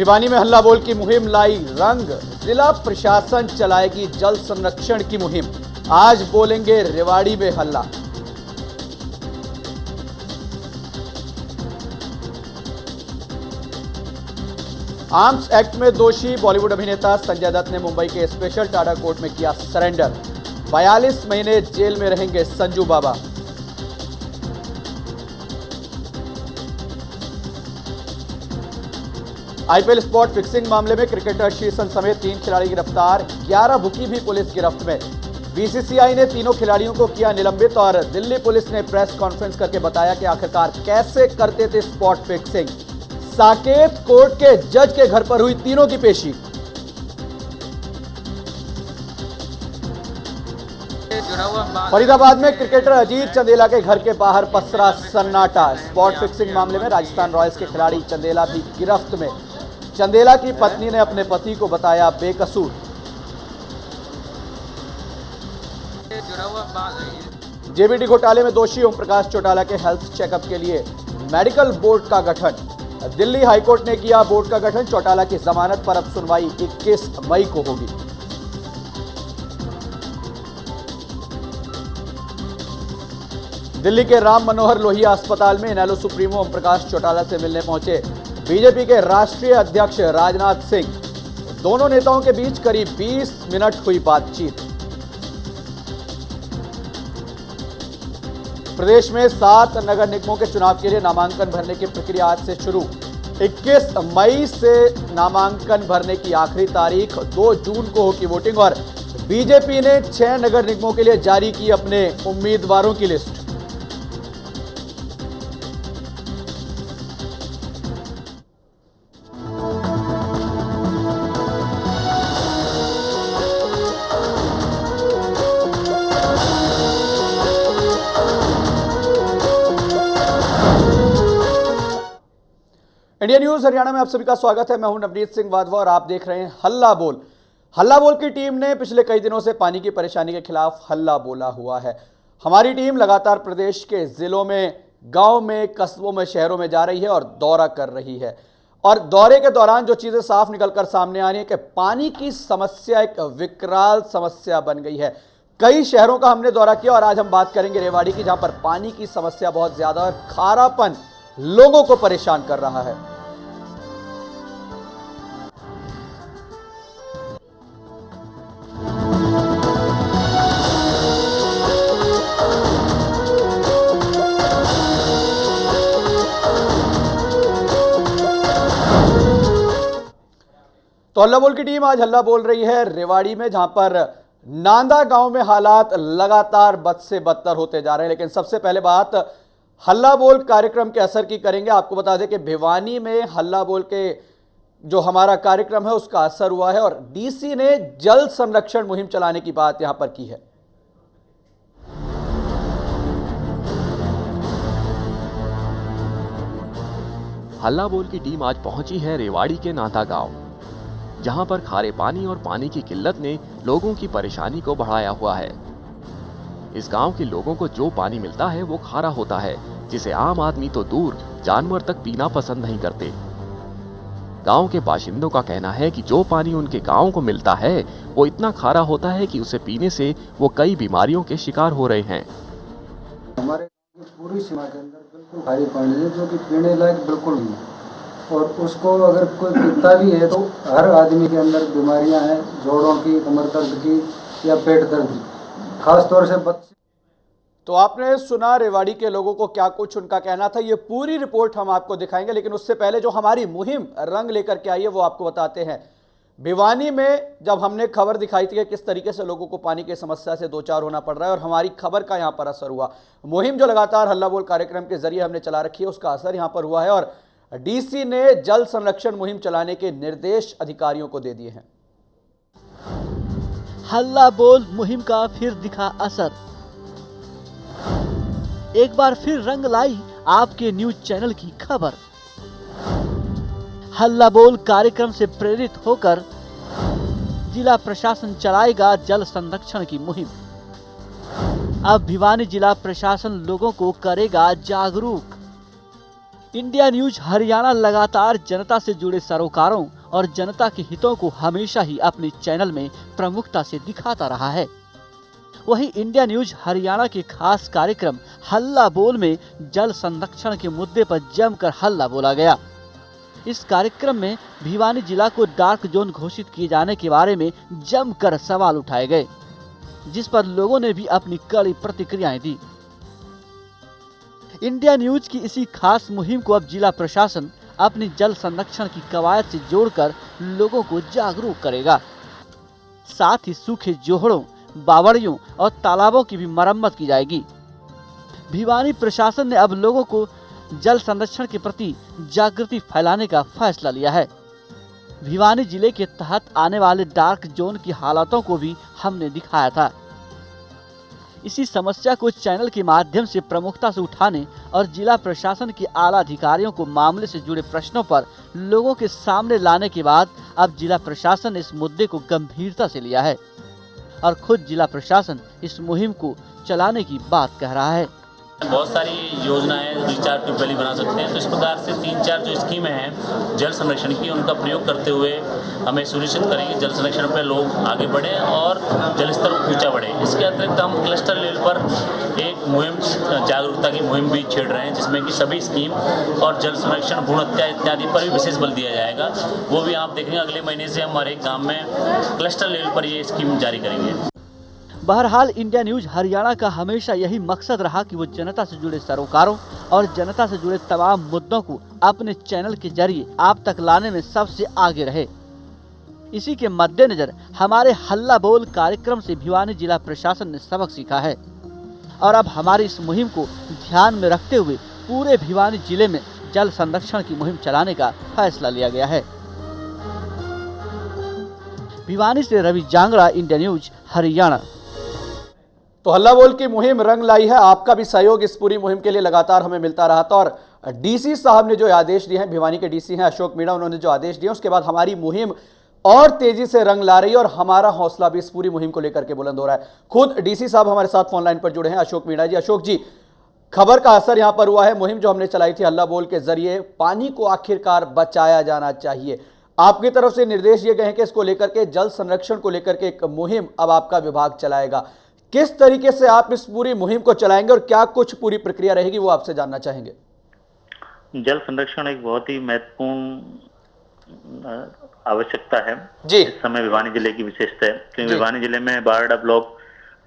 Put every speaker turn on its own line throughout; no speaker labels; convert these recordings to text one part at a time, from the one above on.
भिवानी में हल्ला बोल की मुहिम लाई रंग, जिला प्रशासन चलाएगी जल संरक्षण की मुहिम। आज बोलेंगे रेवाड़ी में हल्ला। आर्म्स एक्ट में दोषी बॉलीवुड अभिनेता संजय दत्त ने मुंबई के स्पेशल टाडा कोर्ट में किया सरेंडर। 42 महीने जेल में रहेंगे संजू बाबा। आईपीएल स्पॉट फिक्सिंग मामले में क्रिकेटर शीर्षन समेत 3 खिलाड़ी गिरफ्तार, 11 बुकी भी पुलिस गिरफ्त में। बीसीसीआई ने तीनों खिलाड़ियों को किया निलंबित और दिल्ली पुलिस ने प्रेस कॉन्फ्रेंस करके बताया कि आखिरकार कैसे करते थे स्पॉट फिक्सिंग। साकेत कोर्ट के जज के घर पर हुई तीनों की पेशी। फरीदाबाद में क्रिकेटर अजीत चंदेला के घर के बाहर पसरा सन्नाटा। स्पॉट फिक्सिंग मामले में राजस्थान रॉयल्स के खिलाड़ी चंदेला भी गिरफ्त में। चंदेला की पत्नी ने अपने पति को बताया बेकसूर। जेबीटी घोटाले में दोषी ओम प्रकाश चौटाला के हेल्थ चेकअप के लिए मेडिकल बोर्ड का गठन। दिल्ली हाईकोर्ट ने किया बोर्ड का गठन। चौटाला की जमानत पर अब सुनवाई 21 मई को होगी। दिल्ली के राम मनोहर लोहिया अस्पताल में इनेलो सुप्रीमो ओम प्रकाश चौटाला से मिलने पहुंचे बीजेपी के राष्ट्रीय अध्यक्ष राजनाथ सिंह। दोनों नेताओं के बीच करीब 20 मिनट हुई बातचीत। प्रदेश में 7 नगर निगमों के चुनाव के लिए नामांकन भरने की प्रक्रिया आज से शुरू। 21 मई से नामांकन भरने की आखिरी तारीख, 2 जून को होगी वोटिंग। और बीजेपी ने 6 नगर निगमों के लिए जारी की अपने उम्मीदवारों की लिस्ट। इंडिया न्यूज हरियाणा में आप सभी का स्वागत है। मैं हूं नवनीत सिंह वाधवा और आप देख रहे हैं हल्ला बोल। हल्ला बोल की टीम ने पिछले कई दिनों से पानी की परेशानी के खिलाफ हल्ला बोला हुआ है। हमारी टीम लगातार प्रदेश के जिलों में, गांव में, कस्बों में, शहरों में जा रही है और दौरा कर रही है। और दौरे के दौरान जो चीजें साफ निकलकर सामने आ रही है कि पानी की समस्या एक विकराल समस्या बन गई है। कई शहरों का हमने दौरा किया और आज हम बात करेंगे रेवाड़ी की, जहां पर पानी की समस्या बहुत ज्यादा और खारापन लोगों को परेशान कर रहा है। तो हल्ला बोल की टीम आज हल्ला बोल रही है रेवाड़ी में, जहां पर नांदा गांव में हालात लगातार बद से बदतर होते जा रहे हैं। लेकिन सबसे पहले बात हल्ला बोल कार्यक्रम के असर की करेंगे। आपको बता दें कि भिवानी में हल्ला बोल के जो हमारा कार्यक्रम है उसका असर हुआ है और डीसी ने जल संरक्षण मुहिम चलाने की बात यहां पर की है।
हल्ला बोल की टीम आज पहुंची है रेवाड़ी के नांदा गांव, जहां पर खारे पानी और पानी की किल्लत ने लोगों की परेशानी को बढ़ाया हुआ है। इस गांव के लोगों को जो पानी मिलता है वो खारा होता है, जिसे आम आदमी तो दूर जानवर तक पीना पसंद नहीं करते। गांव के बाशिंदों का कहना है कि जो पानी उनके गांव को मिलता है वो इतना खारा होता है कि उसे पीने से वो कई बीमारियों के शिकार हो रहे हैं।
हमारे पूरी सीमा के अंदर बिल्कुल खारी पानी है जो कि पीने लायक बिल्कुल नहीं है। और उसको अगर कोई पीता भी है तो हर आदमी के अंदर बीमारियां हैं, जोड़ों की, कमर दर्द की या पेट दर्द की, खास तौर से बच्चे।
तो आपने सुना रेवाड़ी के लोगों को क्या कुछ उनका कहना था। ये पूरी रिपोर्ट हम आपको दिखाएंगे, लेकिन उससे पहले जो हमारी मुहिम रंग लेकर के आई है वो आपको बताते हैं। भिवानी में जब हमने खबर दिखाई थी कि किस तरीके से लोगों को पानी की समस्या से दो चार होना पड़ रहा है और हमारी खबर का यहाँ पर असर हुआ। मुहिम जो लगातार हल्ला बोल कार्यक्रम के जरिए हमने चला रखी है उसका असर यहाँ पर हुआ है और डीसी ने जल संरक्षण मुहिम चलाने के निर्देश अधिकारियों को दे दिए हैं।
हल्ला बोल मुहिम का फिर दिखा असर। एक बार फिर रंग लाई आपके न्यूज चैनल की खबर। हल्ला बोल कार्यक्रम से प्रेरित होकर जिला प्रशासन चलाएगा जल संरक्षण की मुहिम। अब भिवानी जिला प्रशासन लोगों को करेगा जागरूक। इंडिया न्यूज हरियाणा लगातार जनता से जुड़े सरोकारों और जनता के हितों को हमेशा ही अपने चैनल में प्रमुखता से दिखाता रहा है। वहीं इंडिया न्यूज हरियाणा के खास कार्यक्रम हल्ला बोल में जल संरक्षण के मुद्दे पर जमकर हल्ला बोला गया। इस कार्यक्रम में भिवानी जिला को डार्क जोन घोषित किए जाने के बारे में जमकर सवाल उठाए गए, जिस पर लोगों ने भी अपनी कड़ी प्रतिक्रियाएं दी। इंडिया न्यूज की इसी खास मुहिम को अब जिला प्रशासन अपनी जल संरक्षण की कवायद से जोड़कर लोगों को जागरूक करेगा। साथ ही सूखे जोहड़ों, बावड़ियों और तालाबों की भी मरम्मत की जाएगी। भिवानी प्रशासन ने अब लोगों को जल संरक्षण के प्रति जागृति फैलाने का फैसला लिया है। भिवानी जिले के तहत आने वाले डार्क जोन की हालातों को भी हमने दिखाया था। इसी समस्या को चैनल के माध्यम से प्रमुखता से उठाने और जिला प्रशासन के आला अधिकारियों को मामले से जुड़े प्रश्नों पर लोगों के सामने लाने के बाद अब जिला प्रशासन ने इस मुद्दे को गंभीरता से लिया है और खुद जिला प्रशासन इस मुहिम को चलाने की बात कह रहा है।
बहुत सारी योजनाएं रिचार्ज ट्यूबवेल बना सकते हैं, तो इस प्रकार से 3-4 जो स्कीमें हैं जल संरक्षण की, उनका प्रयोग करते हुए हमें सुनिश्चित करेंगे जल संरक्षण पर लोग आगे बढ़ें और जल स्तर ऊंचा बढ़े। इसके अतिरिक्त हम क्लस्टर लेवल पर एक मुहिम, जागरूकता की मुहिम भी छेड़ रहे हैं, जिसमें कि सभी स्कीम और जल संरक्षण, भ्रूण हत्या इत्यादि पर भी विशेष बल दिया जाएगा। वो भी आप देखेंगे अगले महीने से हमारे गाँव में क्लस्टर लेवल पर ये स्कीम जारी करेंगे।
बहरहाल इंडिया न्यूज हरियाणा का हमेशा यही मकसद रहा कि वो जनता से जुड़े सरोकारों और जनता से जुड़े तमाम मुद्दों को अपने चैनल के जरिए आप तक लाने में सबसे आगे रहे। इसी के मद्देनजर हमारे हल्ला बोल कार्यक्रम से भिवानी जिला प्रशासन ने सबक सीखा है और अब हमारी इस मुहिम को ध्यान में रखते हुए पूरे भिवानी जिले में जल संरक्षण की मुहिम चलाने का फैसला लिया गया है। भिवानी से रवि जांगड़ा, इंडिया न्यूज हरियाणा।
तो हल्ला बोल की मुहिम रंग लाई है। आपका भी सहयोग इस पूरी मुहिम के लिए लगातार हमें मिलता रहा था और डीसी साहब ने जो आदेश दिए हैं, भिवानी के डीसी हैं अशोक मीणा, उन्होंने जो आदेश दिए उसके बाद हमारी मुहिम और तेजी से रंग ला रही है और हमारा हौसला भी इस पूरी मुहिम को लेकर के बुलंद हो रहा है। खुद डीसी साहब हमारे साथ फोन लाइन पर जुड़े हैं, अशोक मीणा जी। अशोक जी, खबर का असर यहां पर हुआ है। मुहिम जो हमने चलाई थी हल्ला बोल के जरिए, पानी को आखिरकार बचाया जाना चाहिए। आपकी तरफ से निर्देश ये गए हैं कि इसको लेकर के जल संरक्षण को लेकर के एक मुहिम अब आपका विभाग चलाएगा। किस तरीके से आप इस पूरी मुहिम को चलाएंगे और क्या कुछ पूरी प्रक्रिया रहेगी, वो आपसे जानना चाहेंगे।
जल संरक्षण एक बहुत ही महत्वपूर्ण आवश्यकता है
जी।
इस समय भिवानी जिले की विशेषता है, क्योंकि भिवानी जिले में बारडा ब्लॉक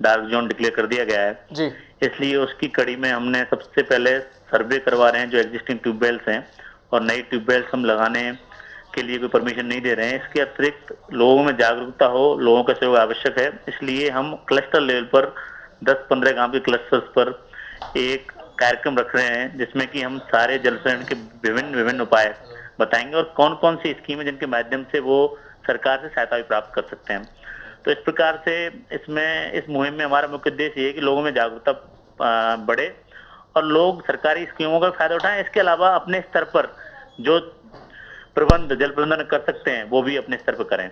डार्क जोन डिक्लेयर कर दिया गया है
जी।
इसलिए उसकी कड़ी में हमने सबसे पहले सर्वे करवा रहे हैं जो एग्जिस्टिंग ट्यूबवेल्स हैं और नई ट्यूबवेल्स हम लगाने के लिए कोई परमिशन नहीं दे रहे हैं। इसके अतिरिक्त लोगों में जागरूकता हो, लोगों का सहयोग आवश्यक है, इसलिए हम क्लस्टर लेवल पर 10-15 गांव के क्लस्टर्स पर एक कार्यक्रम रख रहे हैं जिसमें कि हम सारे जल संरक्षण के विभिन्न उपाय बताएंगे और कौन कौन सी स्कीम है जिनके माध्यम से वो सरकार से सहायता भी प्राप्त कर सकते हैं। तो इस प्रकार से इस मुहिम में हमारा मुख्य उद्देश्य ये है कि लोगों में जागरूकता बढ़े और लोग सरकारी स्कीमों का फायदा उठाएं। इसके अलावा अपने स्तर पर जो जल प्रबंधन कर सकते हैं वो भी अपने स्तर पर करें।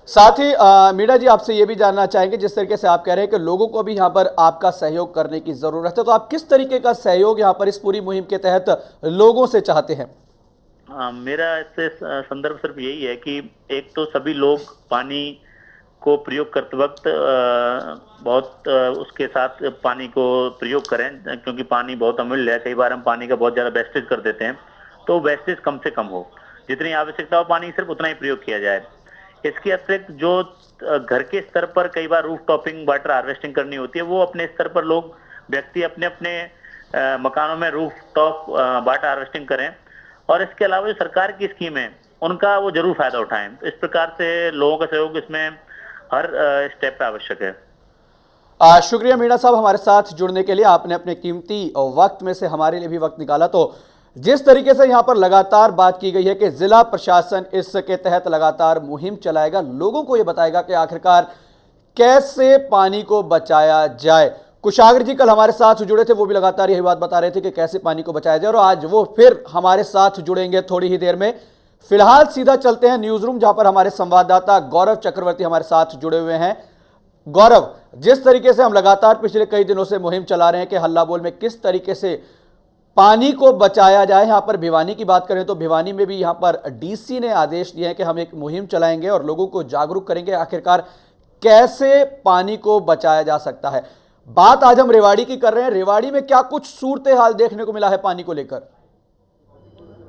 साथ ही मीणा जी, आपसे ये भी जानना चाहेंगे, जिस तरीके से आप कह रहे हैं कि लोगों को भी यहाँ पर आपका सहयोग करने की जरूरत है, तो आप किस तरीके का सहयोग यहाँ पर इस पूरी मुहिम के तहत लोगों से चाहते हैं?
मेरा इससे संदर्भ सिर्फ यही है कि एक तो सभी लोग पानी को प्रयोग करते वक्त बहुत उसके साथ पानी को प्रयोग करें, क्योंकि पानी बहुत अमूल्य है। कई बार हम पानी का बहुत ज्यादा वेस्टेज कर देते हैं, तो वेस्टेज कम से कम हो, जितनी आवश्यकता हो पानी सिर्फ उतना ही प्रयोग किया जाए। इसके अतिरिक्त जो घर के स्तर पर कई बार रूफ टॉपिंग वाटर हार्वेस्टिंग करनी होती है, वो अपने स्तर पर लोग व्यक्ति अपने अपने मकानों में रूफ टॉप वाटर हार्वेस्टिंग करें और इसके अलावा जो सरकार की स्कीम है उनका वो जरूर फायदा उठाएं। तो इस प्रकार से लोगों का सहयोग इसमें हर स्टेप पे आवश्यक है।
शुक्रिया मीणा साहब हमारे साथ जुड़ने के लिए। आपने अपने कीमती वक्त में से हमारे लिए भी वक्त निकाला। तो जिस तरीके से यहाँ पर लगातार बात की गई है कि जिला प्रशासन इसके तहत लगातार मुहिम चलाएगा, लोगों को ये बताएगा कि आखिरकार कैसे पानी को बचाया जाए। कुशागर जी कल हमारे साथ जुड़े थे, वो भी लगातार यही बात बता रहे थे कि कैसे पानी को बचाया जाए और आज वो फिर हमारे साथ जुड़ेंगे थोड़ी ही देर में। फिलहाल सीधा चलते हैं न्यूज रूम, जहां पर हमारे संवाददाता गौरव चक्रवर्ती हमारे साथ जुड़े हुए हैं। गौरव, जिस तरीके से हम लगातार पिछले कई दिनों से मुहिम चला रहे हैं कि हल्ला बोल में किस तरीके से पानी को बचाया जाए। यहाँ पर भिवानी की बात करें तो भिवानी में भी यहाँ पर डीसी ने आदेश दिए हैं कि हम एक मुहिम चलाएंगे और लोगों को जागरूक करेंगे आखिरकार कैसे पानी को बचाया जा सकता है। बात आज हम रेवाड़ी की कर रहे हैं। रेवाड़ी में क्या कुछ सूरत हाल देखने को मिला है पानी को लेकर?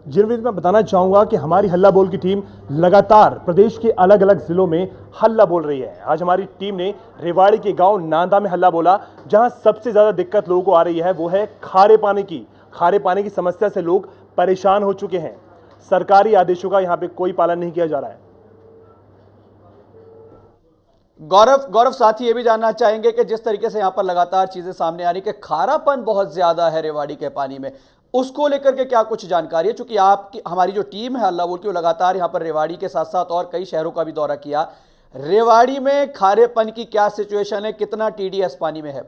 जिनविद मैं बताना चाहूंगा कि हमारी हल्ला बोल की टीम लगातार प्रदेश के अलग अलग जिलों में हल्ला बोल रही है। आज हमारी टीम ने रेवाड़ी के गांव नांदा में हल्ला बोला, जहां सबसे ज्यादा दिक्कत लोगों को आ रही है वो है खारे पानी की। खारे पानी की समस्या से लोग परेशान हो चुके हैं। सरकारी आदेशों का यहां पे कोई पालन नहीं किया जा रहा है।
गौरव साथ ही ये भी जानना चाहेंगे कि जिस तरीके से यहाँ पर लगातार चीजें सामने आ रही कि खारापन बहुत ज्यादा है रेवाड़ी के पानी में, उसको लेकर के क्या कुछ जानकारी है? चूंकि आपकी हमारी जो टीम है हल्ला बोल की वो लगातार यहाँ पर रेवाड़ी के साथ साथ और कई शहरों का भी दौरा किया। रेवाड़ी में खारेपन की क्या सिचुएशन है, कितना टीडीएस पानी में है?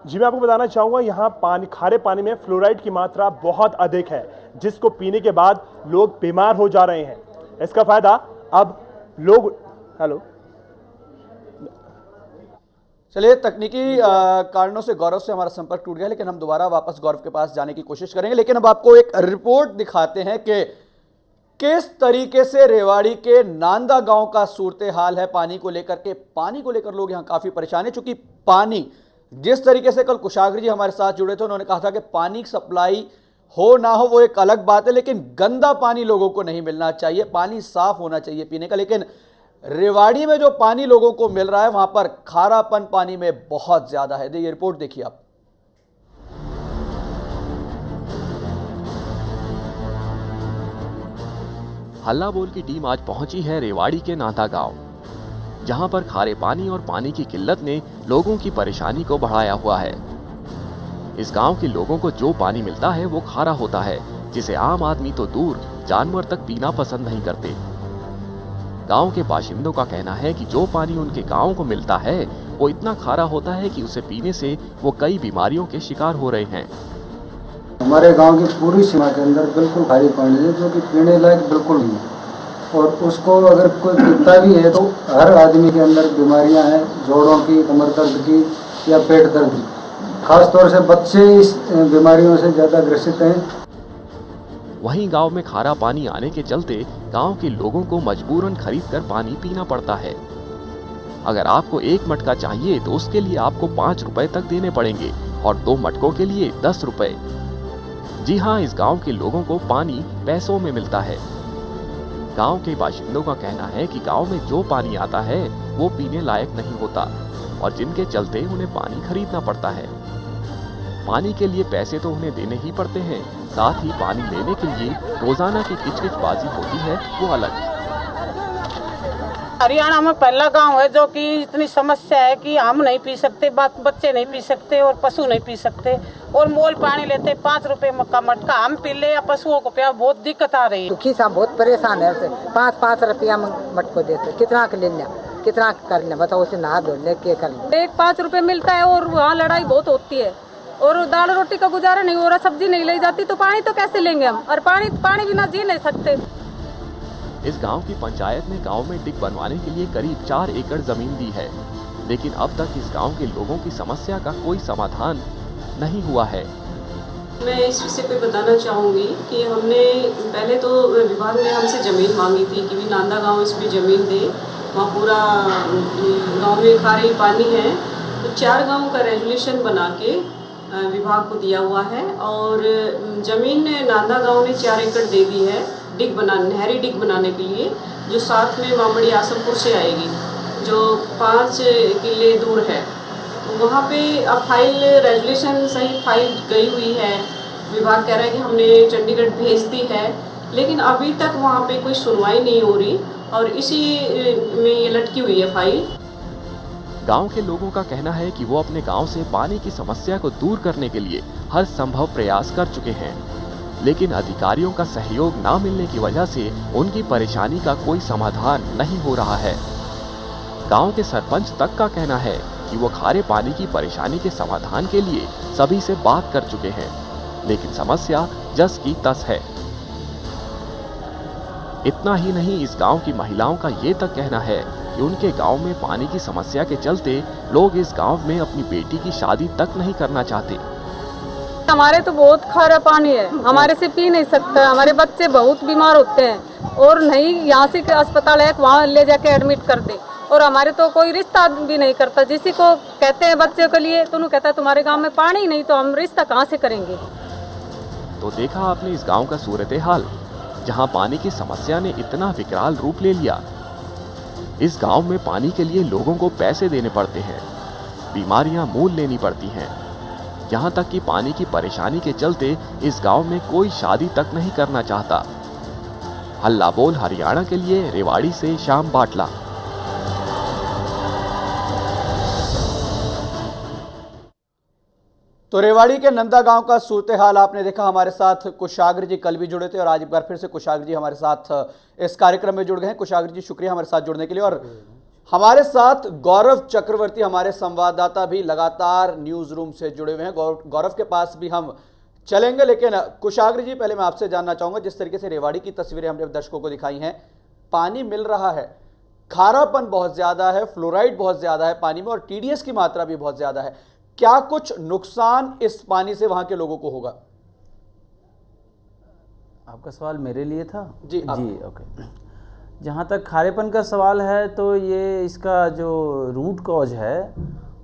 जी मैं आपको बताना चाहूंगा, यहाँ खारे पानी में फ्लोराइड की मात्रा बहुत अधिक है, जिसको पीने के बाद लोग बीमार हो जा रहे हैं। इसका फायदा अब लोग
चलिए, तकनीकी कारणों से गौरव से हमारा संपर्क टूट गया, लेकिन हम दोबारा वापस गौरव के पास जाने की कोशिश करेंगे। लेकिन अब आपको एक रिपोर्ट दिखाते हैं कि किस तरीके से रेवाड़ी के नांदा गांव का सूरत हाल है पानी को लेकर के। पानी को लेकर लोग यहां काफी परेशान है, चूंकि पानी जिस तरीके से कल कुशाग्र जी हमारे साथ जुड़े थे, उन्होंने कहा था कि पानी सप्लाई हो ना हो वो एक अलग बात है, लेकिन गंदा पानी लोगों को नहीं मिलना चाहिए, पानी साफ होना चाहिए पीने का। लेकिन रेवाड़ी में जो पानी लोगों को मिल रहा है वहां पर खारापन पानी में बहुत ज्यादा है। ये रिपोर्ट देखिए आप।
हल्ला बोल की टीम आज पहुंची है रेवाड़ी के नांदा गांव, जहां पर खारे पानी और पानी की किल्लत ने लोगों की परेशानी को बढ़ाया हुआ है। इस गांव के लोगों को जो पानी मिलता है वो खारा होता है, जिसे आम आदमी तो दूर जानवर तक पीना पसंद नहीं करते। गांव के बाशिंदों का कहना है कि जो पानी उनके गांव को मिलता है वो इतना खारा होता है कि उसे पीने से वो कई बीमारियों के शिकार हो रहे हैं।
हमारे गांव की पूरी सीमा के अंदर बिल्कुल खारी पानी है, जो कि पीने लायक बिल्कुल नहीं है। और उसको अगर कोई पीता भी है तो हर आदमी के अंदर बीमारियां हैं, जोड़ों की, कमर दर्द की या पेट दर्द की। खासतौर से बच्चे इस बीमारियों से ज़्यादा ग्रसित हैं।
वहीं गांव में खारा पानी आने के चलते गांव के लोगों को मजबूरन खरीदकर पानी पीना पड़ता है। अगर आपको एक मटका चाहिए तो उसके लिए आपको 5 रुपए तक देने पड़ेंगे और 2 मटकों के लिए 10 रुपए। जी हाँ, इस गांव के लोगों को पानी पैसों में मिलता है। गांव के बाशिंदों का कहना है कि गांव में जो पानी आता है वो पीने लायक नहीं होता और जिनके चलते उन्हें पानी खरीदना पड़ता है। पानी के लिए पैसे तो उन्हें देने ही पड़ते हैं, साथ ही पानी लेने के लिए रोजाना की किचकिचबाजी होती है वो अलग।
हरियाणा में पहला गांव है जो कि इतनी समस्या है कि हम नहीं पी सकते, बच्चे नहीं पी सकते और पशु नहीं पी सकते, और मोल पानी लेते 5 रुपए का मटका। हम पी ले या पशुओं को पिया, बहुत दिक्कत आ रही है।
दुखी साहब बहुत परेशान है। 5-5 रुपया मटको देते, कितना ले लिया, कितना कर लिया, बताओ, उसे नहा धो ले के कर लिया।
5 रुपए मिलता है और वहाँ लड़ाई बहुत होती है और दाल रोटी का गुजारा नहीं हो रहा, सब्जी नहीं ले जाती तो पानी तो कैसे लेंगे हम, और पानी बिना जी नहीं सकते।
इस गांव की पंचायत ने गांव में डिग बनवाने के लिए करीब 4 एकड़ जमीन दी है, लेकिन अब तक इस गांव के लोगों की समस्या का कोई समाधान नहीं हुआ है।
मैं इस विषय पे बताना चाहूँगी कि हमने पहले तो विभाग ने हमसे ज़मीन मांगी थी कि भी नांदा गांव इसमें ज़मीन दे, वहाँ पूरा गांव में खारे पानी है। तो 4 गांव का रेजोल्यूशन बना के विभाग को दिया हुआ है और ज़मीन नांदा गांव ने 4 एकड़ दे दी है नहरी डिग बनाने के लिए, जो साथ में मामड़ी आसमपुर से आएगी, जो 5 किले दूर है। तो वहाँ पे अब फाइल रेजोल्यूशन सही फाइल गई हुई है। विभाग कह रहा है कि हमने चंडीगढ़ भेज दी है, लेकिन अभी तक वहाँ पे कोई सुनवाई नहीं हो रही और इसी में ये लटकी हुई है फाइल।
गांव के लोगों का कहना है कि वो अपने गांव से पानी की समस्या को दूर करने के लिए हर संभव प्रयास कर चुके हैं, लेकिन अधिकारियों का सहयोग न मिलने की वजह से उनकी परेशानी का कोई समाधान नहीं हो रहा है। गांव के सरपंच तक का कहना है कि वो खारे पानी की परेशानी के समाधान के लिए सभी से बात कर चुके हैं, लेकिन समस्या जस की तस है। इतना ही नहीं, इस गांव की महिलाओं का ये तक कहना है कि उनके गांव में पानी की समस्या के चलते लोग इस गांव में अपनी बेटी की शादी तक नहीं करना चाहते।
हमारे तो बहुत खारा पानी है, हमारे से पी नहीं सकता, हमारे बच्चे बहुत बीमार होते हैं और नहीं यहाँ से अस्पताल है वहाँ ले जाके एडमिट कर दे। और हमारे तो कोई रिश्ता भी नहीं करता, जिसी को कहते हैं बच्चे के लिए तो उन्होंने कहता है तुम्हारे गांव में पानी नहीं तो हम रिश्ता कहाँ से करेंगे।
तो देखा आपने इस गांव का सूरत हाल, जहां पानी की समस्या ने इतना विकराल रूप ले लिया। इस गांव में पानी के लिए लोगों को पैसे देने पड़ते हैं, बीमारियां मोल लेनी पड़ती हैं, यहाँ तक कि पानी की परेशानी के चलते इस गांव में कोई शादी तक नहीं करना चाहता। हल्ला बोल हरियाणा के लिए रेवाड़ी से श्याम बाटला।
तो रेवाड़ी के नंदा गांव का सूरत हाल आपने देखा। हमारे साथ कुशाग्र जी कल भी जुड़े थे और आज एक बार फिर से कुशाग्र जी हमारे साथ इस कार्यक्रम में जुड़ गए हैं। कुशाग्र जी शुक्रिया हमारे साथ जुड़ने के लिए। और हमारे साथ गौरव चक्रवर्ती हमारे संवाददाता भी लगातार न्यूज रूम से जुड़े हुए हैं। गौरव के पास भी हम चलेंगे, लेकिन कुशाग्र जी पहले मैं आपसे जानना चाहूंगा, जिस तरीके से रेवाड़ी की तस्वीरें हमने दर्शकों को दिखाई हैं, पानी मिल रहा है, खारापन बहुत ज्यादा है, फ्लोराइड बहुत ज्यादा है पानी में और टीडीएस की मात्रा भी बहुत ज्यादा है, क्या कुछ नुकसान इस पानी से वहां के लोगों को होगा?
आपका सवाल मेरे लिए था?
जी
ओके। जहाँ तक खारेपन का सवाल है तो ये इसका जो रूट कॉज है,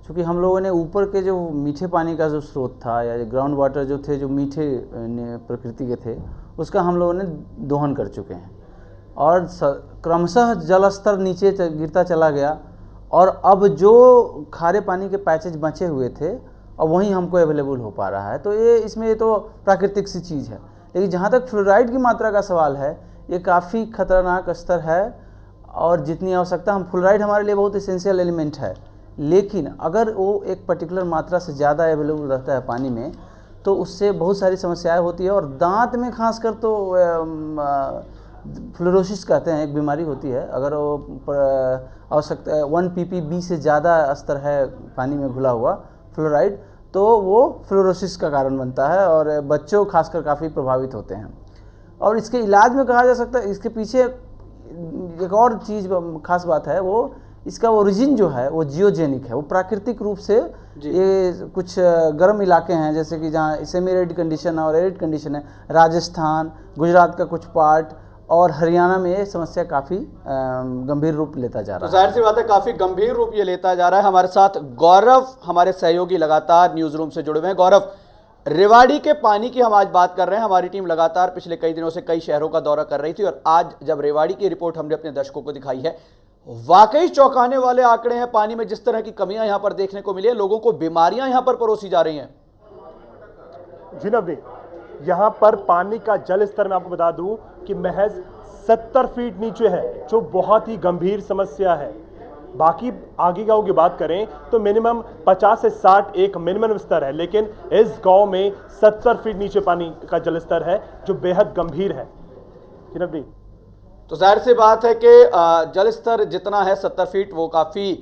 क्योंकि हम लोगों ने ऊपर के जो मीठे पानी का जो स्रोत था या ग्राउंड वाटर जो थे, जो मीठे प्रकृति के थे, उसका हम लोगों ने दोहन कर चुके हैं और क्रमशः जल स्तर नीचे गिरता चला गया और अब जो खारे पानी के पैचेज बचे हुए थे अब वहीं हमको अवेलेबल हो पा रहा है। तो ये इसमें ये तो प्राकृतिक सी चीज़ है। लेकिन जहाँ तक फ्लोराइड की मात्रा का सवाल है, ये काफ़ी खतरनाक स्तर है और जितनी आवश्यकता, हम फ्लोराइड हमारे लिए बहुत इसेंशियल एलिमेंट है, लेकिन अगर वो एक पर्टिकुलर मात्रा से ज़्यादा अवेलेबल रहता है पानी में तो उससे बहुत सारी समस्याएं होती है। और दांत में खासकर तो फ्लोरोसिस कहते हैं, एक बीमारी होती है। अगर वो आवश्यकता 1 ppb से ज़्यादा स्तर है पानी में घुला हुआ फ्लोराइड, तो वो फ्लोरोसिस का कारण बनता है और बच्चों खासकर काफ़ी प्रभावित होते हैं। और इसके इलाज में कहा जा सकता है, इसके पीछे एक और चीज़ खास बात है, वो इसका ओरिजिन जो है वो जियोजेनिक है, वो प्राकृतिक रूप से। ये कुछ गर्म इलाके हैं जैसे कि जहाँ सेमी एरिड कंडीशन और एरिड कंडीशन है, राजस्थान, गुजरात का कुछ पार्ट और हरियाणा में ये समस्या काफ़ी गंभीर रूप लेता जा रहा है।
तो जाहिर सी बात है काफ़ी गंभीर रूप ये लेता जा रहा है। हमारे साथ गौरव हमारे सहयोगी लगातार न्यूज़ रूम से जुड़े हुए हैं। गौरव, रेवाड़ी के पानी की हम आज बात कर रहे हैं। हमारी टीम लगातार पिछले कई दिनों से कई शहरों का दौरा कर रही थी और आज जब रेवाड़ी की रिपोर्ट हमने अपने दर्शकों को दिखाई है, वाकई चौंकाने वाले आंकड़े हैं। पानी में जिस तरह की कमियां यहां पर देखने को मिली है, लोगों को बीमारियां यहां पर परोसी जा रही हैं।
जी नवनीत, यहाँ पर पानी का जल स्तर मैं आपको बता दूं कि महज 70 फीट नीचे है, जो बहुत ही गंभीर समस्या है। बाकी आगे गांव की बात करें तो मिनिमम 50 से 60 एक मिनिमम स्तर है, लेकिन इस गांव में 70 फीट नीचे पानी का जल स्तर है, जो बेहद गंभीर है। जी नवनीत,
तो जाहिर सी बात है कि जल स्तर जितना है 70 फीट वो काफ़ी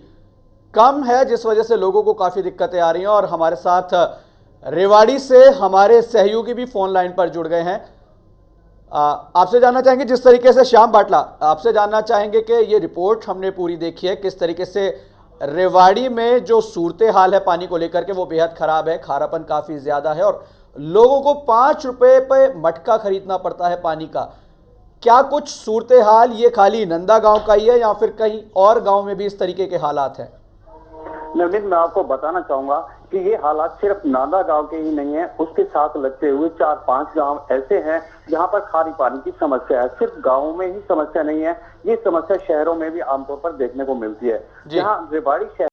कम है, जिस वजह से लोगों को काफ़ी दिक्कतें आ रही हैं। और हमारे साथ रेवाड़ी से हमारे सहयोगी भी फोन लाइन पर जुड़ गए हैं। आपसे जानना चाहेंगे, जिस तरीके से श्याम बाटला, आपसे जानना चाहेंगे कि ये रिपोर्ट हमने पूरी देखी है, किस तरीके से रेवाड़ी में जो सूरत हाल है पानी को लेकर के वो बेहद ख़राब है, खारापन काफ़ी ज़्यादा है और लोगों को 5 रुपये पे मटका खरीदना पड़ता है पानी का। क्या कुछ सूरत हाल ये खाली नंदा गांव का ही है या फिर कहीं और गांव में भी इस तरीके के हालात हैं?
नवनीत, मैं आपको बताना चाहूंगा कि ये हालात सिर्फ नांदा गांव के ही नहीं है, उसके साथ लगते हुए 4-5 गांव ऐसे हैं जहां पर खारी पानी की समस्या है। सिर्फ गांवों में ही समस्या नहीं है, ये समस्या शहरों में भी आमतौर पर देखने को मिलती है। जहां रेवाड़ी शहर